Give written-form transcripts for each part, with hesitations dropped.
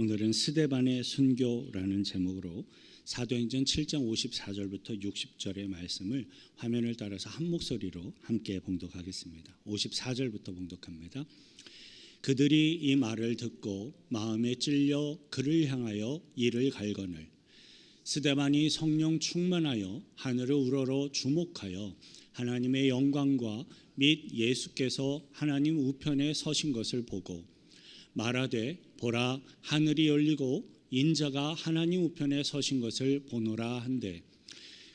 오늘은 스데반의 순교라는 제목으로 사도행전 7장 54절부터 60절의 말씀을 화면을 따라서 한 목소리로 함께 봉독하겠습니다. 54절부터 봉독합니다. 그들이 이 말을 듣고 마음에 찔려 그를 향하여 이를 갈거늘 스데반이 성령 충만하여 하늘을 우러러 주목하여 하나님의 영광과 및 예수께서 하나님 우편에 서신 것을 보고 말하되 보라 하늘이 열리고 인자가 하나님 우편에 서신 것을 보노라 한데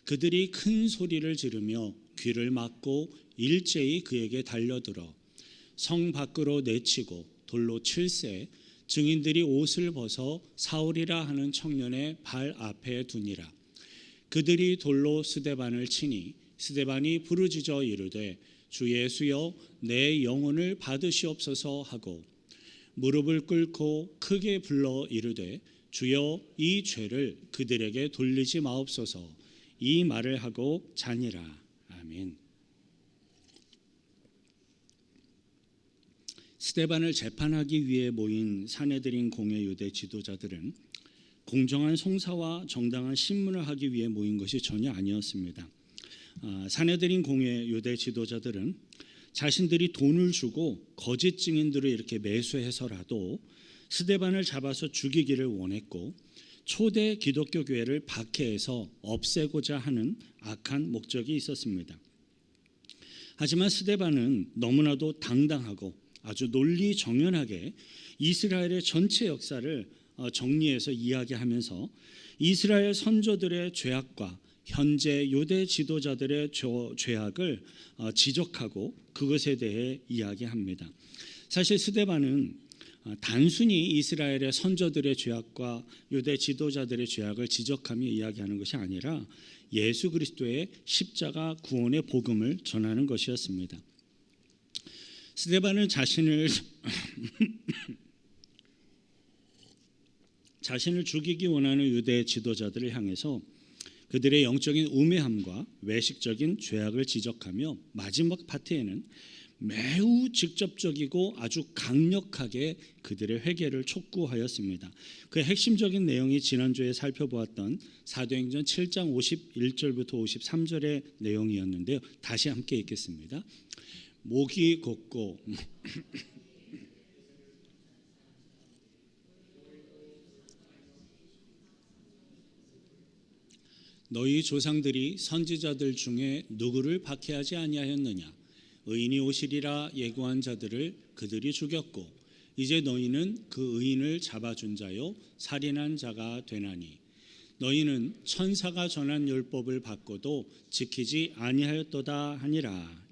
그들이 큰 소리를 지르며 귀를 막고 일제히 그에게 달려들어 성 밖으로 내치고 돌로 칠세 증인들이 옷을 벗어 사울이라 하는 청년의 발 앞에 두니라. 그들이 돌로 스데반을 치니 스데반이 부르짖어 이르되 주 예수여 내 영혼을 받으시옵소서 하고 무릎을 꿇고 크게 불러 이르되 주여 이 죄를 그들에게 돌리지 마옵소서. 이 말을 하고 자니라. 아멘. 스데반을 재판하기 위해 모인 사내들인 공회 유대 지도자들은 공정한 송사와 정당한 신문을 하기 위해 모인 것이 전혀 아니었습니다. 사내들인 공회 유대 지도자들은 자신들이 돈을 주고 거짓 증인들을 이렇게 매수해서라도 스데반을 잡아서 죽이기를 원했고 초대 기독교 교회를 박해해서 없애고자 하는 악한 목적이 있었습니다. 하지만 스데반은 너무나도 당당하고 아주 논리정연하게 이스라엘의 전체 역사를 정리해서 이야기하면서 이스라엘 선조들의 죄악과 현재 유대 지도자들의 죄악을 지적하고 그것에 대해 이야기합니다. 사실 스데반은 단순히 이스라엘의 선조들의 죄악과 유대 지도자들의 죄악을 지적하며 이야기하는 것이 아니라 예수 그리스도의 십자가 구원의 복음을 전하는 것이었습니다. 스데반은 자신을 죽이기 원하는 유대 지도자들을 향해서 그들의 영적인 우매함과 외식적인 죄악을 지적하며 마지막 파트에는 매우 직접적이고 아주 강력하게 그들의 회개를 촉구하였습니다. 그 핵심적인 내용이 지난주에 살펴보았던 사도행전 7장 51절부터 53절의 내용이었는데요. 다시 함께 읽겠습니다. 목이 곧고 너희 조상들이 선지자들 중에 누구를 박해하지 아니하였느냐? 의인이 오시리라 예고한 자들을 그들이 죽였고 이제 너희는 그 의인을 잡아준 자요 살인한 자가 되나니 너희는 천사가 전한 율법을 받고도 지키지 아니하였도다 하니라.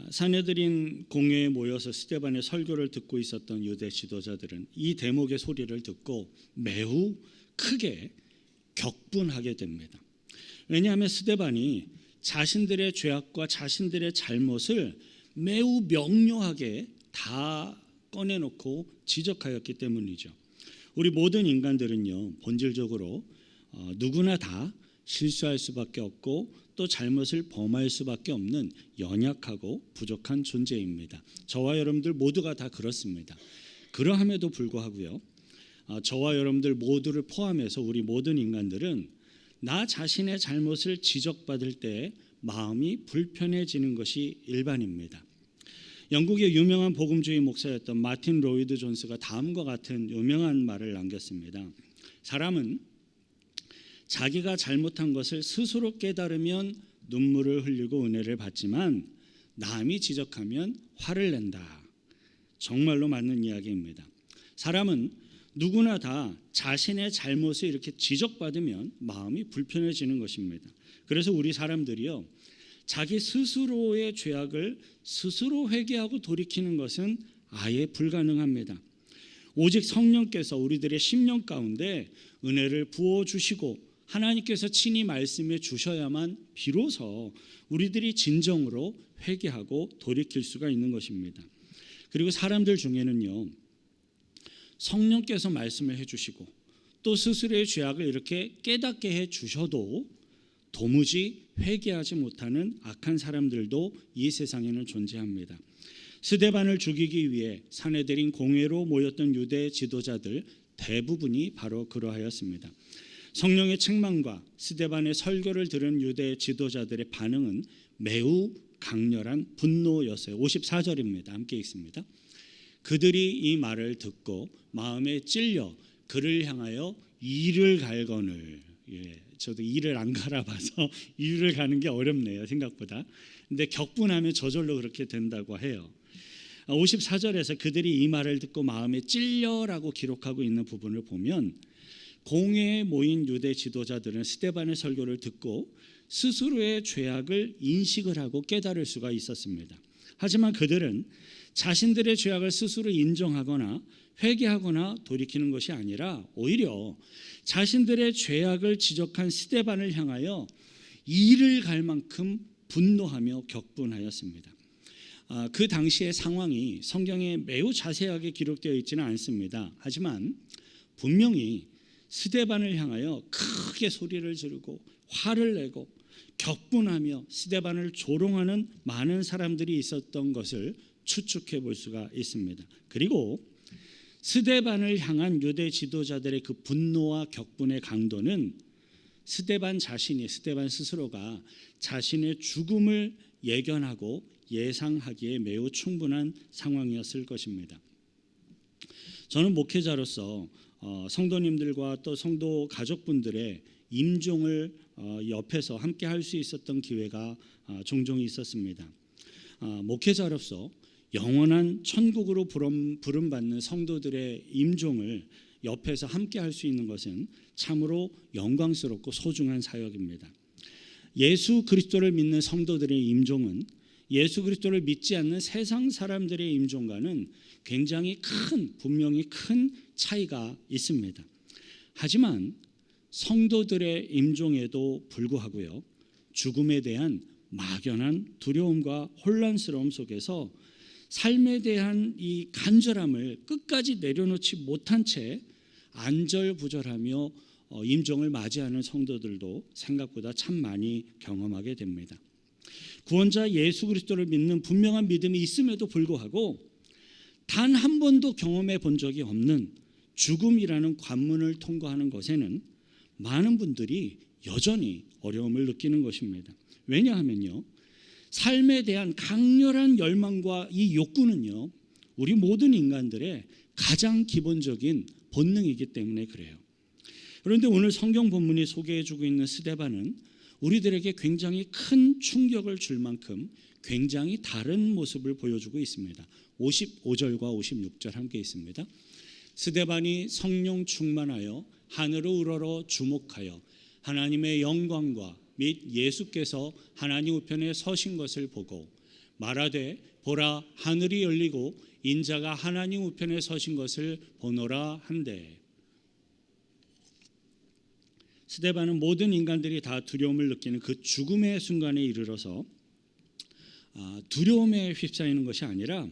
사내들인 공회에 모여서 스데반의 설교를 듣고 있었던 유대 지도자들은 이 대목의 소리를 듣고 매우 크게 격분하게 됩니다. 왜냐하면 스데반이 자신들의 죄악과 자신들의 잘못을 매우 명료하게 다 꺼내놓고 지적하였기 때문이죠. 우리 모든 인간들은요, 본질적으로 누구나 다 실수할 수밖에 없고 또 잘못을 범할 수밖에 없는 연약하고 부족한 존재입니다. 저와 여러분들 모두가 다 그렇습니다. 그러함에도 불구하고요, 저와 여러분들 모두를 포함해서 우리 모든 인간들은 나 자신의 잘못을 지적받을 때 마음이 불편해지는 것이 일반입니다. 영국의 유명한 복음주의 목사였던 마틴 로이드 존스가 다음과 같은 유명한 말을 남겼습니다. 사람은 자기가 잘못한 것을 스스로 깨달으면 눈물을 흘리고 은혜를 받지만 남이 지적하면 화를 낸다. 정말로 맞는 이야기입니다. 사람은 누구나 다 자신의 잘못을 이렇게 지적받으면 마음이 불편해지는 것입니다. 그래서 우리 사람들이요, 자기 스스로의 죄악을 스스로 회개하고 돌이키는 것은 아예 불가능합니다. 오직 성령께서 우리들의 심령 가운데 은혜를 부어주시고 하나님께서 친히 말씀해 주셔야만 비로소 우리들이 진정으로 회개하고 돌이킬 수가 있는 것입니다. 그리고 사람들 중에는요, 성령께서 말씀을 해주시고 또 스스로의 죄악을 이렇게 깨닫게 해주셔도 도무지 회개하지 못하는 악한 사람들도 이 세상에는 존재합니다. 스데반을 죽이기 위해 사내들인 공회로 모였던 유대 지도자들 대부분이 바로 그러하였습니다. 성령의 책망과 스데반의 설교를 들은 유대 지도자들의 반응은 매우 강렬한 분노였어요. 54절입니다. 함께 읽습니다. 그들이 이 말을 듣고 마음에 찔려 그를 향하여 이를 갈거늘. 저도 이를 안 갈아봐서 이를 가는 게 어렵네요, 생각보다. 근데 격분하면 저절로 그렇게 된다고 해요. 54절에서 그들이 이 말을 듣고 마음에 찔려라고 기록하고 있는 부분을 보면 공회에 모인 유대 지도자들은 스데반의 설교를 듣고 스스로의 죄악을 인식을 하고 깨달을 수가 있었습니다. 하지만 그들은 자신들의 죄악을 스스로 인정하거나 회개하거나 돌이키는 것이 아니라 오히려 자신들의 죄악을 지적한 스데반을 향하여 이를 갈 만큼 분노하며 격분하였습니다. 그 당시의 상황이 성경에 매우 자세하게 기록되어 있지는 않습니다. 하지만 분명히 스데반을 향하여 크게 소리를 지르고 화를 내고 격분하며 스데반을 조롱하는 많은 사람들이 있었던 것을 추측해 볼 수가 있습니다. 그리고 스데반을 향한 유대 지도자들의 그 분노와 격분의 강도는 스데반 스스로가 자신의 죽음을 예견하고 예상하기에 매우 충분한 상황이었을 것입니다. 저는 목회자로서 성도님들과 또 성도 가족분들의 임종을 옆에서 함께 할 수 있었던 기회가 종종 있었습니다. 목회자로서 영원한 천국으로 부름받는 성도들의 임종을 옆에서 함께 할 수 있는 것은 참으로 영광스럽고 소중한 사역입니다. 예수 그리스도를 믿는 성도들의 임종은 예수 그리스도를 믿지 않는 세상 사람들의 임종과는 굉장히 분명히 큰 차이가 있습니다. 하지만 성도들의 임종에도 불구하고요, 죽음에 대한 막연한 두려움과 혼란스러움 속에서 삶에 대한 이 간절함을 끝까지 내려놓지 못한 채 안절부절하며 임종을 맞이하는 성도들도 생각보다 참 많이 경험하게 됩니다. 구원자 예수 그리스도를 믿는 분명한 믿음이 있음에도 불구하고 단 한 번도 경험해 본 적이 없는 죽음이라는 관문을 통과하는 것에는 많은 분들이 여전히 어려움을 느끼는 것입니다. 왜냐하면요, 삶에 대한 강렬한 열망과 이 욕구는요, 우리 모든 인간들의 가장 기본적인 본능이기 때문에 그래요. 그런데 오늘 성경 본문이 소개해주고 있는 스데반은 우리들에게 굉장히 큰 충격을 줄 만큼 굉장히 다른 모습을 보여주고 있습니다. 55절과 56절 함께 있습니다. 스데반이 성령 충만하여 하늘을 우러러 주목하여 하나님의 영광과 및 예수께서 하나님 우편에 서신 것을 보고 말하되 보라 하늘이 열리고 인자가 하나님 우편에 서신 것을 보노라 한데. 스데반은 모든 인간들이 다 두려움을 느끼는 그 죽음의 순간에 이르러서 두려움에 휩싸이는 것이 아니라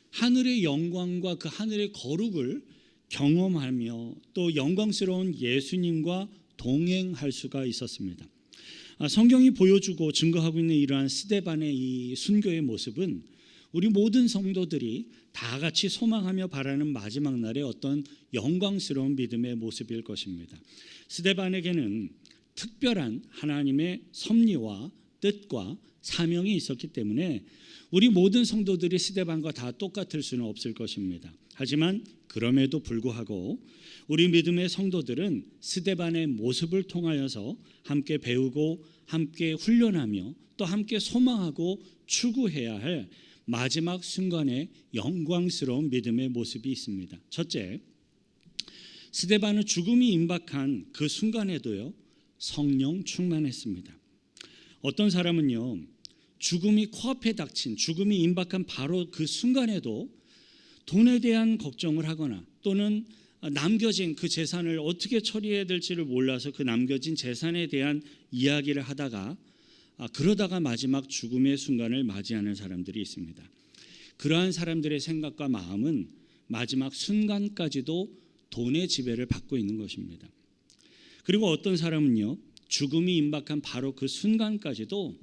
하늘의 영광과 그 하늘의 거룩을 경험하며 또 영광스러운 예수님과 동행할 수가 있었습니다. 성경이 보여주고 증거하고 있는 이러한 스데반의 이 순교의 모습은 우리 모든 성도들이 다 같이 소망하며 바라는 마지막 날의 어떤 영광스러운 믿음의 모습일 것입니다. 스데반에게는 특별한 하나님의 섭리와 뜻과 사명이 있었기 때문에 우리 모든 성도들이 스데반과 다 똑같을 수는 없을 것입니다. 하지만 그럼에도 불구하고 우리 믿음의 성도들은 스데반의 모습을 통하여서 함께 배우고 함께 훈련하며 또 함께 소망하고 추구해야 할 마지막 순간의 영광스러운 믿음의 모습이 있습니다. 첫째, 스데반은 죽음이 임박한 그 순간에도요, 성령 충만했습니다. 어떤 사람은요, 죽음이 코앞에 닥친, 죽음이 임박한 바로 그 순간에도 돈에 대한 걱정을 하거나 또는 남겨진 그 재산을 어떻게 처리해야 될지를 몰라서 그 남겨진 재산에 대한 이야기를 하다가 그러다가 마지막 죽음의 순간을 맞이하는 사람들이 있습니다. 그러한 사람들의 생각과 마음은 마지막 순간까지도 돈의 지배를 받고 있는 것입니다. 그리고 어떤 사람은요, 죽음이 임박한 바로 그 순간까지도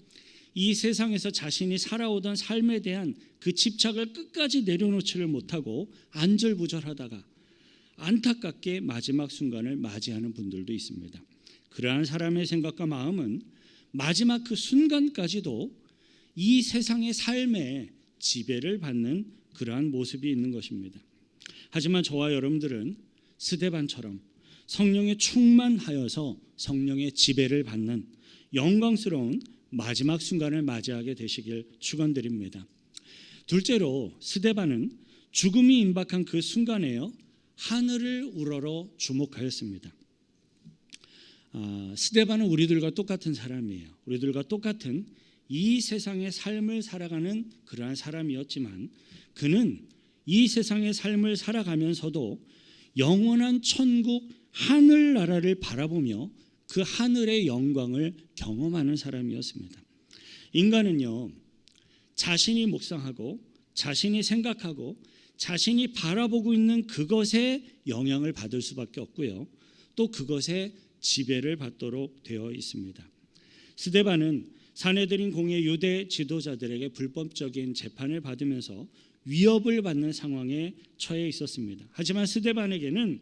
이 세상에서 자신이 살아오던 삶에 대한 그 집착을 끝까지 내려놓지를 못하고 안절부절하다가 안타깝게 마지막 순간을 맞이하는 분들도 있습니다. 그러한 사람의 생각과 마음은 마지막 그 순간까지도 이 세상의 삶에 지배를 받는 그러한 모습이 있는 것입니다. 하지만 저와 여러분들은 스데반처럼 성령에 충만하여서 성령의 지배를 받는 영광스러운 마지막 순간을 맞이하게 되시길 축원드립니다. 둘째로 스데반은 죽음이 임박한 그 순간에요 하늘을 우러러 주목하였습니다. 스데반은 우리들과 똑같은 사람이에요. 우리들과 똑같은 이 세상의 삶을 살아가는 그러한 사람이었지만 그는 이 세상의 삶을 살아가면서도 영원한 천국 하늘나라를 바라보며 그 하늘의 영광을 경험하는 사람이었습니다. 인간은요 자신이 묵상하고 자신이 생각하고 자신이 바라보고 있는 그것에 영향을 받을 수밖에 없고요 또 그것에 지배를 받도록 되어 있습니다. 스데반은 사내들인 공의 유대 지도자들에게 불법적인 재판을 받으면서 위협을 받는 상황에 처해 있었습니다. 하지만 스데반에게는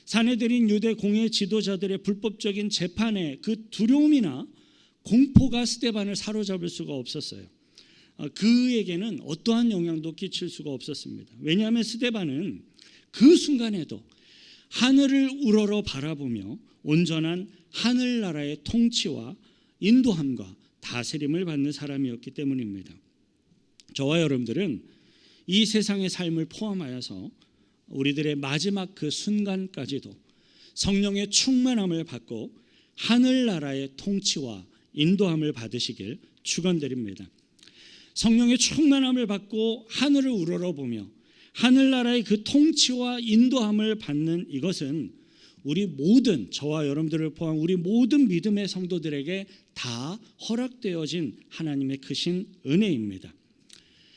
사내들인 유대 공의 지도자들의 불법적인 재판의 그 두려움이나 공포가 스데반을 사로잡을 수가 없었어요. 그에게는 어떠한 영향도 끼칠 수가 없었습니다. 왜냐하면 스데반은 그 순간에도 하늘을 우러러 바라보며 온전한 하늘나라의 통치와 인도함과 다스림을 받는 사람이었기 때문입니다. 저와 여러분들은 이 세상의 삶을 포함하여서 우리들의 마지막 그 순간까지도 성령의 충만함을 받고 하늘나라의 통치와 인도함을 받으시길 축원드립니다. 성령의 충만함을 받고 하늘을 우러러보며 하늘나라의 그 통치와 인도함을 받는 이것은 우리 모든 저와 여러분들을 포함 우리 모든 믿음의 성도들에게 다 허락되어진 하나님의 크신 은혜입니다.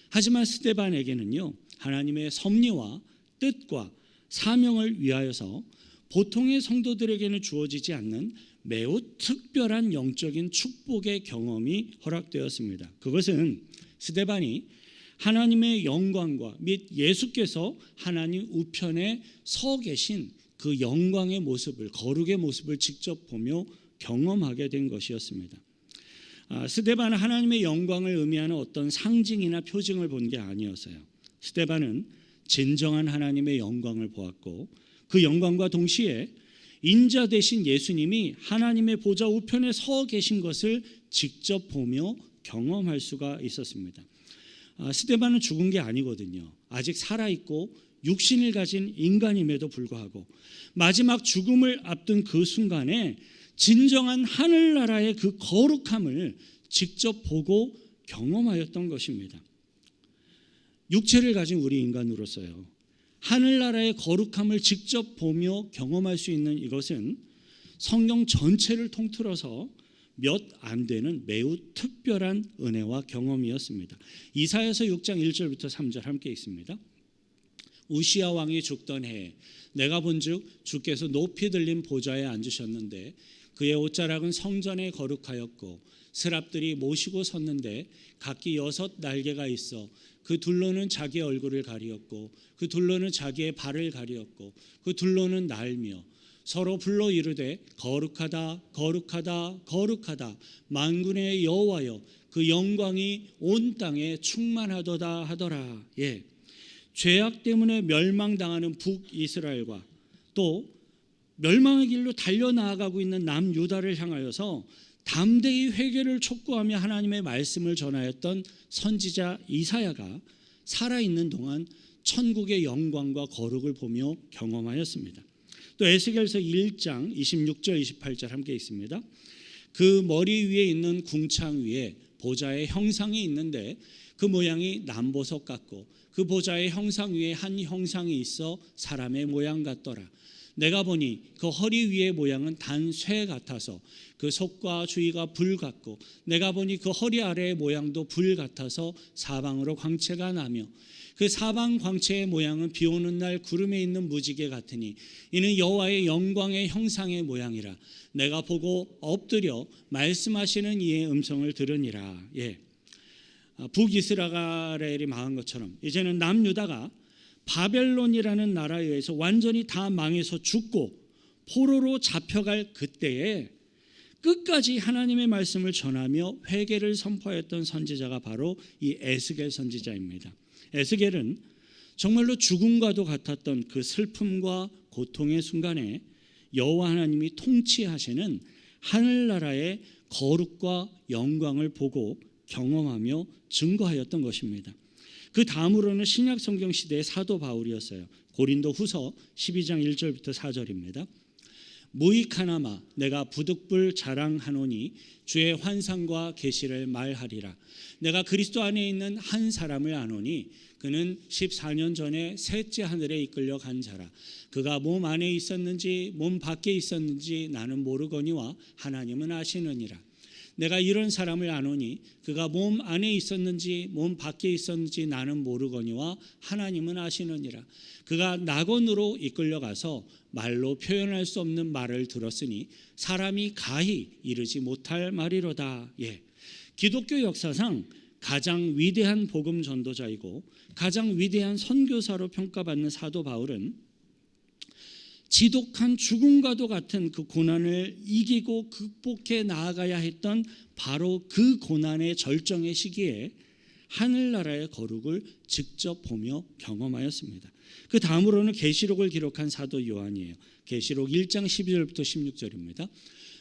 하지만 스데반에게는요 하나님의 섭리와 뜻과 사명을 위하여서 보통의 성도들에게는 주어지지 않는 매우 특별한 영적인 축복의 경험이 허락되었습니다. 그것은 스데반이 하나님의 영광과 및 예수께서 하나님 우편에 서 계신 그 영광의 모습을 거룩의 모습을 직접 보며 경험하게 된 것이었습니다. 스데반은 하나님의 영광을 의미하는 어떤 상징이나 표징을 본 게 아니었어요. 스데반은 진정한 하나님의 영광을 보았고 그 영광과 동시에 인자 되신 예수님이 하나님의 보좌 우편에 서 계신 것을 직접 보며 경험할 수가 있었습니다. 스데반은 죽은 게 아니거든요. 아직 살아있고 육신을 가진 인간임에도 불구하고 마지막 죽음을 앞둔 그 순간에 진정한 하늘나라의 그 거룩함을 직접 보고 경험하였던 것입니다. 육체를 가진 우리 인간으로서요 하늘나라의 거룩함을 직접 보며 경험할 수 있는 이것은 성경 전체를 통틀어서 몇 안 되는 매우 특별한 은혜와 경험이었습니다. 이사야서 6장 1절부터 3절 함께 있습니다. 우시야 왕이 죽던 해에 내가 본즉 주께서 높이 들린 보좌에 앉으셨는데 그의 옷자락은 성전에 거룩하였고 스랍들이 모시고 섰는데 각기 6 날개가 있어 그 둘로는 자기 얼굴을 가리었고 그 둘로는 자기의 발을 가리었고 그 둘로는 날며 서로 불러 이르되 거룩하다 거룩하다 거룩하다 만군의 여호와여 그 영광이 온 땅에 충만하도다 하더라. 예. 죄악 때문에 멸망당하는 북이스라엘과 또 멸망의 길로 달려나아가고 있는 남유다를 향하여서 담대히 회개를 촉구하며 하나님의 말씀을 전하였던 선지자 이사야가 살아있는 동안 천국의 영광과 거룩을 보며 경험하였습니다. 또 에스겔서 1장 26절 28절 함께 있습니다. 그 머리 위에 있는 궁창 위에 보좌의 형상이 있는데 그 모양이 남보석 같고 그 보좌의 형상 위에 한 형상이 있어 사람의 모양 같더라. 내가 보니 그 허리 위의 모양은 단 쇠 같아서 그 속과 주위가 불 같고 내가 보니 그 허리 아래의 모양도 불 같아서 사방으로 광채가 나며 그 사방 광채의 모양은 비 오는 날 구름에 있는 무지개 같으니 이는 여호와의 영광의 형상의 모양이라. 내가 보고 엎드려 말씀하시는 이의 음성을 들으니라. 예. 북이스라엘이 망한 것처럼 이제는 남유다가 바벨론이라는 나라에 의해서 완전히 다 망해서 죽고 포로로 잡혀갈 그때에 끝까지 하나님의 말씀을 전하며 회개를 선포했던 선지자가 바로 이 에스겔 선지자입니다. 에스겔은 정말로 죽음과도 같았던 그 슬픔과 고통의 순간에 여호와 하나님이 통치하시는 하늘나라의 거룩과 영광을 보고 경험하며 증거하였던 것입니다. 그 다음으로는 신약 성경 시대의 사도 바울이었어요. 고린도 후서 12장 1절부터 4절입니다. 무익하나마 내가 부득불 자랑하노니 주의 환상과 계시를 말하리라. 내가 그리스도 안에 있는 한 사람을 아노니 그는 14년 전에 셋째 하늘에 이끌려 간 자라. 그가 몸 안에 있었는지 몸 밖에 있었는지 나는 모르거니와 하나님은 아시느니라. 내가 이런 사람을 아노니 그가 몸 안에 있었는지 몸 밖에 있었는지 나는 모르거니와 하나님은 아시느니라. 그가 낙원으로 이끌려가서 말로 표현할 수 없는 말을 들었으니 사람이 가히 이르지 못할 말이로다. 예. 기독교 역사상 가장 위대한 복음 전도자이고 가장 위대한 선교사로 평가받는 사도 바울은 지독한 죽음과도 같은 그 고난을 이기고 극복해 나아가야 했던 바로 그 고난의 절정의 시기에 하늘나라의 거룩을 직접 보며 경험하였습니다. 그 다음으로는 계시록을 기록한 사도 요한이에요. 계시록 1장 12절부터 16절입니다.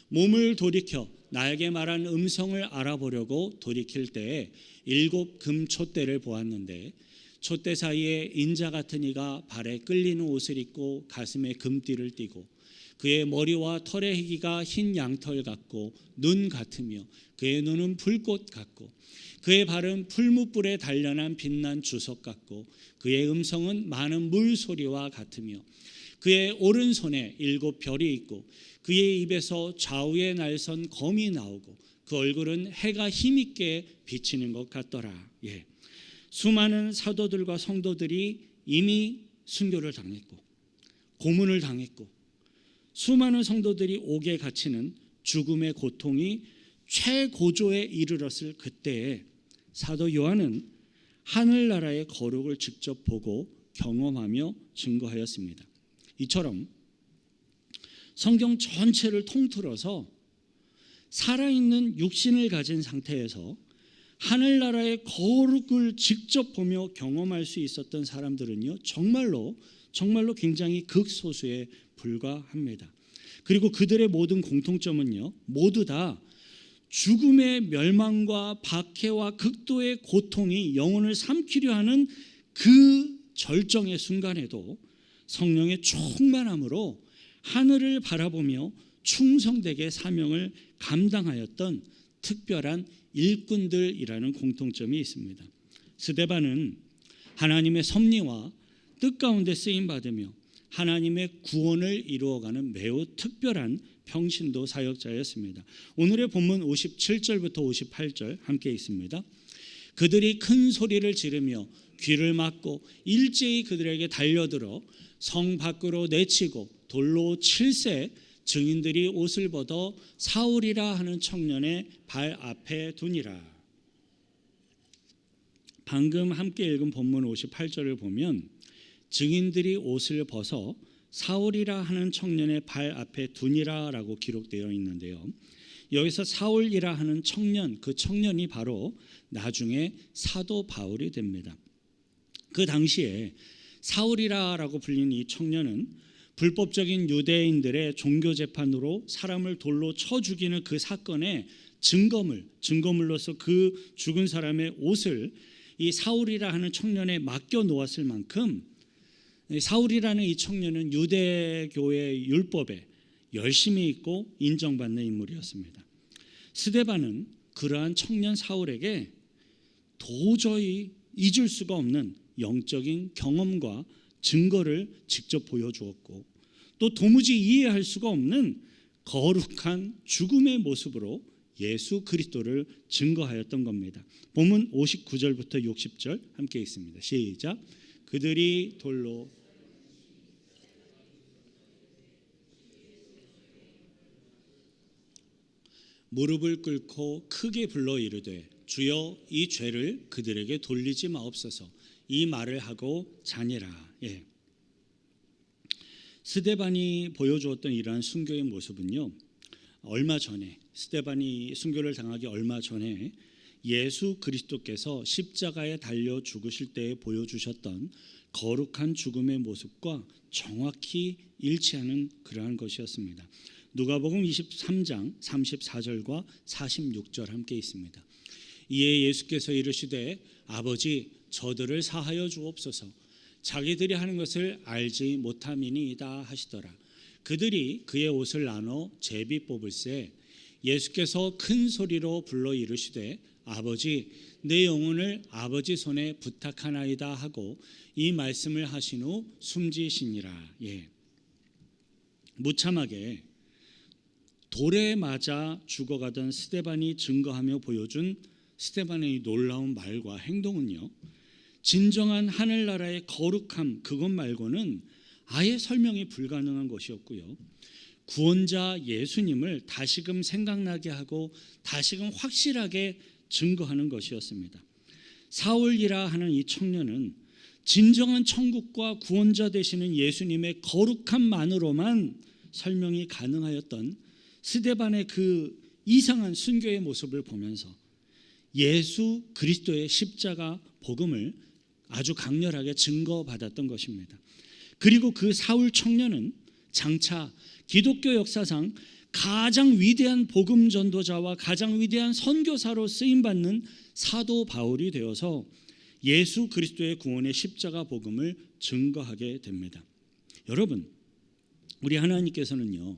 몸을 돌이켜 나에게 말한 음성을 알아보려고 돌이킬 때에 7 금촛대를 보았는데 촛대 사이에 인자 같은 이가 발에 끌리는 옷을 입고 가슴에 금띠를 띠고 그의 머리와 털의 희기가 흰 양털 같고 눈 같으며 그의 눈은 불꽃 같고 그의 발은 풀무불에 단련한 빛난 주석 같고 그의 음성은 많은 물소리와 같으며 그의 오른손에 7 별이 있고 그의 입에서 좌우에 날선 검이 나오고 그 얼굴은 해가 힘있게 비치는 것 같더라. 예. 수많은 사도들과 성도들이 이미 순교를 당했고 고문을 당했고 수많은 성도들이 옥에 갇히는 죽음의 고통이 최고조에 이르렀을 그때에 사도 요한은 하늘나라의 거룩을 직접 보고 경험하며 증거하였습니다. 이처럼 성경 전체를 통틀어서 살아있는 육신을 가진 상태에서 하늘나라의 거룩을 직접 보며 경험할 수 있었던 사람들은요, 정말로 굉장히 극소수에 불과합니다. 그리고 그들의 모든 공통점은요, 모두 다 죽음의 멸망과 박해와 극도의 고통이 영혼을 삼키려 하는 그 절정의 순간에도 성령의 충만함으로 하늘을 바라보며 충성되게 사명을 감당하였던 특별한 일꾼들이라는 공통점이 있습니다. 스데반은 하나님의 섭리와 뜻 가운데 쓰임 받으며 하나님의 구원을 이루어가는 매우 특별한 평신도 사역자였습니다. 오늘의 본문 57절부터 58절 함께 있습니다. 그들이 큰 소리를 지르며 귀를 막고 일제히 그들에게 달려들어 성 밖으로 내치고 돌로 칠세 증인들이 옷을 벗어 사울이라 하는 청년의 발 앞에 두니라. 방금 함께 읽은 본문 58절을 보면 증인들이 옷을 벗어 사울이라 하는 청년의 발 앞에 두니라라고 기록되어 있는데요. 여기서 사울이라 하는 청년, 그 청년이 바로 나중에 사도 바울이 됩니다. 그 당시에 사울이라고 불리는 이 청년은 불법적인 유대인들의 종교 재판으로 사람을 돌로 쳐 죽이는 그 사건의 증거물로서 그 죽은 사람의 옷을 이 사울이라 하는 청년에 맡겨 놓았을 만큼 사울이라는 이 청년은 유대교의 율법에 열심히 있고 인정받는 인물이었습니다. 스데반은 그러한 청년 사울에게 도저히 잊을 수가 없는 영적인 경험과 증거를 직접 보여주었고 또 도무지 이해할 수가 없는 거룩한 죽음의 모습으로 예수 그리스도를 증거하였던 겁니다. 본문 59절부터 60절 함께 읽습니다. 시작. 그들이 돌로 무릎을 꿇고 크게 불러 이르되 주여 이 죄를 그들에게 돌리지 마옵소서. 이 말을 하고 자니라. 스데반이 보여주었던 이러한 순교의 모습은요, 얼마 전에 스데반이 순교를 당하기 얼마 전에 예수 그리스도께서 십자가에 달려 죽으실 때에 보여주셨던 거룩한 죽음의 모습과 정확히 일치하는 그러한 것이었습니다. 누가복음 23장 34절과 46절 함께 있습니다. 이에 예수께서 이르시되 아버지 저들을 사하여 주옵소서. 자기들이 하는 것을 알지 못함이니이다 하시더라. 그들이 그의 옷을 나눠 제비 뽑을새 예수께서 큰 소리로 불러 이르시되 아버지 내 영혼을 아버지 손에 부탁하나이다 하고 이 말씀을 하신 후 숨지시니라. 무참하게 돌에 맞아 죽어가던 스데반이 증거하며 보여준 스데반의 놀라운 말과 행동은요, 진정한 하늘나라의 거룩함 그것 말고는 아예 설명이 불가능한 것이었고요, 구원자 예수님을 다시금 생각나게 하고 다시금 확실하게 증거하는 것이었습니다. 사울이라 하는 이 청년은 진정한 천국과 구원자 되시는 예수님의 거룩함만으로만 설명이 가능하였던 스데반의 그 이상한 순교의 모습을 보면서 예수 그리스도의 십자가 복음을 아주 강렬하게 증거받았던 것입니다. 그리고 그 사울 청년은 장차 기독교 역사상 가장 위대한 복음 전도자와 가장 위대한 선교사로 쓰임받는 사도 바울이 되어서 예수 그리스도의 구원의 십자가 복음을 증거하게 됩니다. 여러분, 우리 하나님께서는요,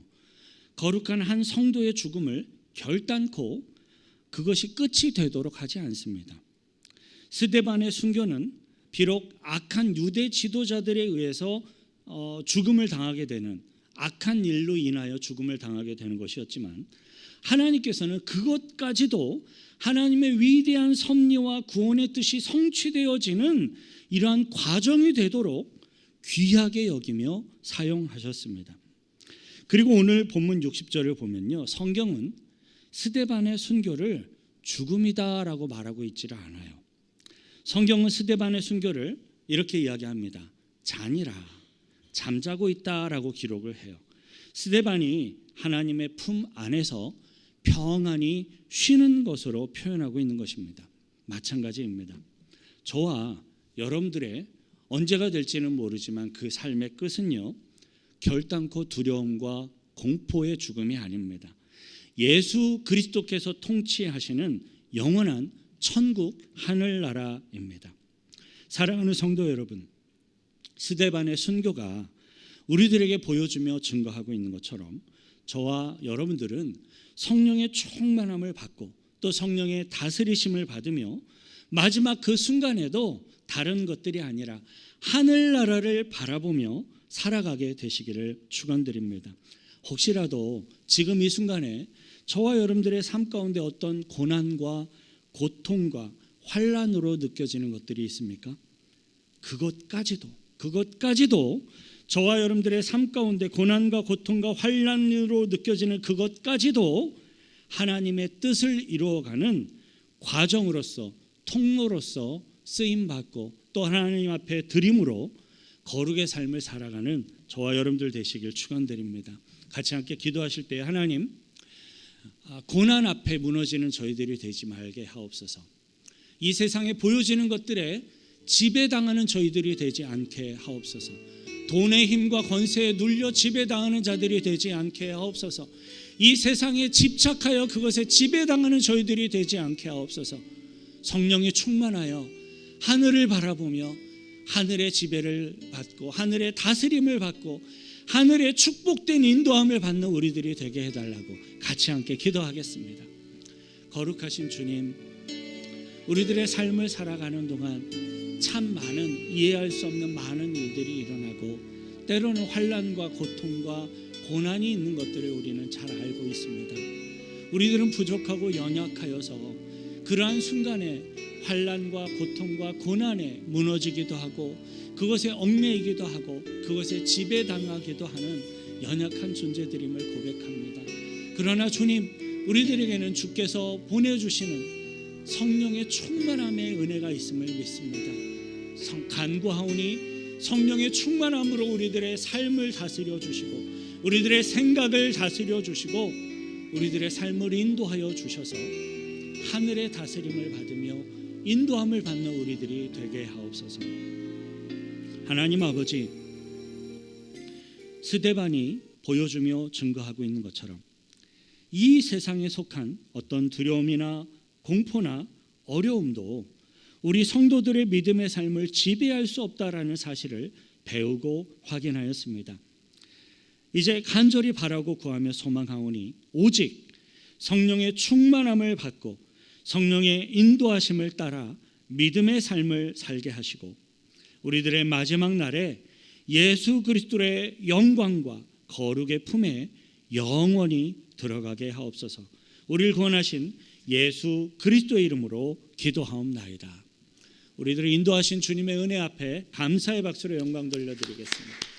거룩한 한 성도의 죽음을 결단코 그것이 끝이 되도록 하지 않습니다. 스데반의 순교는 비록 악한 유대 지도자들에 의해서 죽음을 당하게 되는 악한 일로 인하여 죽음을 당하게 되는 것이었지만 하나님께서는 그것까지도 하나님의 위대한 섭리와 구원의 뜻이 성취되어지는 이러한 과정이 되도록 귀하게 여기며 사용하셨습니다. 그리고 오늘 본문 60절을 보면요, 성경은 스데반의 순교를 죽음이다라고 말하고 있지를 않아요. 성경은 스데반의 순교를 이렇게 이야기합니다. 잔이라, 잠자고 있다라고 기록을 해요. 스데반이 하나님의 품 안에서 평안히 쉬는 것으로 표현하고 있는 것입니다. 마찬가지입니다. 저와 여러분들의 언제가 될지는 모르지만 그 삶의 끝은요, 결단코 두려움과 공포의 죽음이 아닙니다. 예수 그리스도께서 통치하시는 영원한 천국 하늘나라입니다. 사랑하는 성도 여러분, 스데반의 순교가 우리들에게 보여주며 증거하고 있는 것처럼 저와 여러분들은 성령의 충만함을 받고 또 성령의 다스리심을 받으며 마지막 그 순간에도 다른 것들이 아니라 하늘나라를 바라보며 살아가게 되시기를 축원드립니다. 혹시라도 지금 이 순간에 저와 여러분들의 삶 가운데 어떤 고난과 고통과 환난으로 느껴지는 것들이 있습니까? 그것까지도 저와 여러분들의 삶 가운데 고난과 고통과 환난으로 느껴지는 그것까지도 하나님의 뜻을 이루어가는 과정으로서 통로로서 쓰임받고 또 하나님 앞에 드림으로 거룩의 삶을 살아가는 저와 여러분들 되시길 축원드립니다. 같이 함께 기도하실 때 하나님, 고난 앞에 무너지는 저희들이 되지 말게 하옵소서. 이 세상에 보여지는 것들에 지배당하는 저희들이 되지 않게 하옵소서. 돈의 힘과 권세에 눌려 지배당하는 자들이 되지 않게 하옵소서. 이 세상에 집착하여 그것에 지배당하는 저희들이 되지 않게 하옵소서. 성령이 충만하여 하늘을 바라보며 하늘의 지배를 받고 하늘의 다스림을 받고 하늘의 축복된 인도함을 받는 우리들이 되게 해달라고 같이 함께 기도하겠습니다. 거룩하신 주님, 우리들의 삶을 살아가는 동안 참 많은 이해할 수 없는 많은 일들이 일어나고 때로는 환난과 고통과 고난이 있는 것들을 우리는 잘 알고 있습니다. 우리들은 부족하고 연약하여서 그러한 순간에 환난과 고통과 고난에 무너지기도 하고 그것에 얽매이기도 하고 그것에 지배당하기도 하는 연약한 존재들임을 고백합니다. 그러나 주님, 우리들에게는 주께서 보내주시는 성령의 충만함의 은혜가 있음을 믿습니다. 간구하오니 성령의 충만함으로 우리들의 삶을 다스려 주시고 우리들의 생각을 다스려 주시고 우리들의 삶을 인도하여 주셔서 하늘의 다스림을 받으며 인도함을 받는 우리들이 되게 하옵소서. 하나님 아버지, 스데반이 보여주며 증거하고 있는 것처럼 이 세상에 속한 어떤 두려움이나 공포나 어려움도 우리 성도들의 믿음의 삶을 지배할 수 없다라는 사실을 배우고 확인하였습니다. 이제 간절히 바라고 구하며 소망하오니 오직 성령의 충만함을 받고 성령의 인도하심을 따라 믿음의 삶을 살게 하시고 우리들의 마지막 날에 예수 그리스도의 영광과 거룩의 품에 영원히 들어가게 하옵소서. 우리를 구원하신 예수 그리스도의 이름으로 기도하옵나이다. 우리들을 인도하신 주님의 은혜 앞에 감사의 박수로 영광 돌려드리겠습니다.